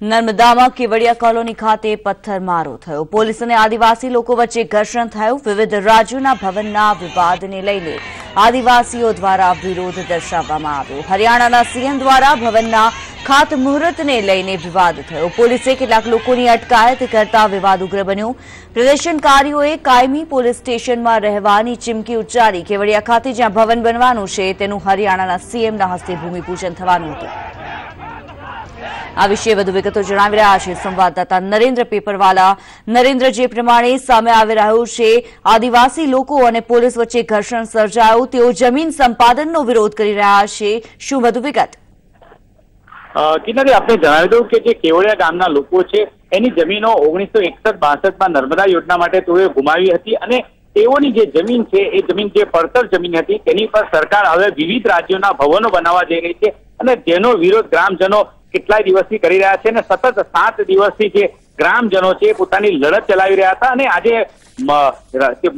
નર્મદામાં Kevadia colony ખાતે પથ્થરમારો થયો। Police અને આદિવાસી લોકો વચ્ચે ઘર્ષણ થયું। વિવિધ રાજ્યોના ભવનના વિવાદને લઈને આદિવાસીઓ દ્વારા વિરોધ દર્શાવવામાં આવ્યો। હરિયાણાના સીએમ દ્વારા ભવનના ખાતમુહૂર્તને લઈને વિવાદ થયો। પોલીસે કેટલાક લોકોની અટકાયત કરતા વિવાદ ઉગ્ર બન્યો। પ્રદર્શનકારીઓએ કાયમી પોલીસ સ્ટેશનમાં રહેવાની ચીમકી ઉચ્ચારી। કેવડિયા ખાતે જ્યાં ભવન બનવાનું છે તેનું હરિયાણાના સીએમના હસ્તે ભૂમિપૂજન થવાનું હતું। આ વિશે વધુ વિગતો જણાવી રહ્યા છે સંવાદદાતા નરેન્દ્ર પેપરવાલા। નરેન્દ્ર, જે પ્રમાણે સામે આવી રહ્યું છે, આદિવાસી લોકો અને પોલીસ વચ્ચે ઘર્ષણ સર્જાયું। તેઓ જમીન સંપાદનનો વિરોધ કરી રહ્યા છે। શું વધુ વિગત? કિન્નરી, આપને જણાવી દઉં કે જે કેવડિયા ગામના લોકો છે એની જમીનો 1961-62માં નર્મદા યોજના માટે તેઓએ ગુમાવી હતી અને તેઓની જે જમીન છે એ જમીન જે પડતર જમીન હતી તેની પર સરકાર હવે વિવિધ રાજ્યોના ભવનો બનાવવા જઈ રહી છે અને જેનો વિરોધ ગ્રામજનો કેટલાય દિવસથી કરી રહ્યા છે અને સતત 7 દિવસથી જે ગ્રામજનો છે પોતાની લડત ચલાવી રહ્યા હતા અને આજે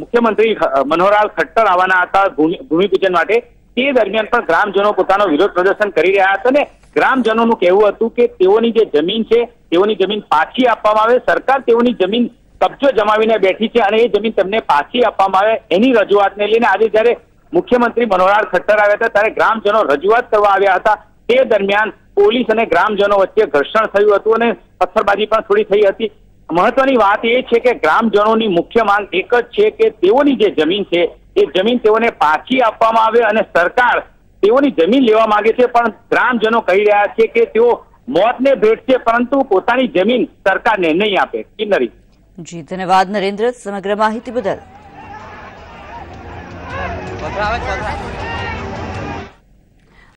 મુખ્યમંત્રી મનોહરલાલ ખટ્ટર આવવાના હતા ભૂમિપૂજન માટે। તે દરમિયાન પણ ગ્રામજનો પોતાનો વિરોધ પ્રદર્શન કરી રહ્યા હતા અને ગ્રામજનોનું કહેવું હતું કે તેઓની જે જમીન છે તેઓની જમીન પાછી આપવામાં આવે। સરકાર તેઓની જમીન કબજો જમાવીને બેઠી છે અને એ જમીન તેમને પાછી આપવામાં આવે એની રજૂઆતને લઈને આજે જ્યારે મુખ્યમંત્રી મનોહરલાલ ખટ્ટર આવ્યા હતા ત્યારે ગ્રામજનો રજૂઆત કરવા આવ્યા હતા। તે દરમિયાન પોલીસ અને ગ્રામજનો વચ્ચે ઘર્ષણ થયું હતું અને પથ્થરબાજી પણ થોડી થઈ હતી। મહત્વની વાત એ છે કે ગ્રામજનોની મુખ્ય માંગ એક જ છે કે તેઓની જે જમીન છે એ જમીન તેઓને પાછી આપવામાં આવે અને સરકાર તેઓની જમીન લેવા માંગે છે પણ ગ્રામજનો કહી રહ્યા છે કે તેઓ મોતને ભેટશે પરંતુ પોતાની જમીન સરકારને નહીં આપે। કિન્નરી જી, ધન્યવાદ નરેન્દ્ર સમગ્ર માહિતી બદલ।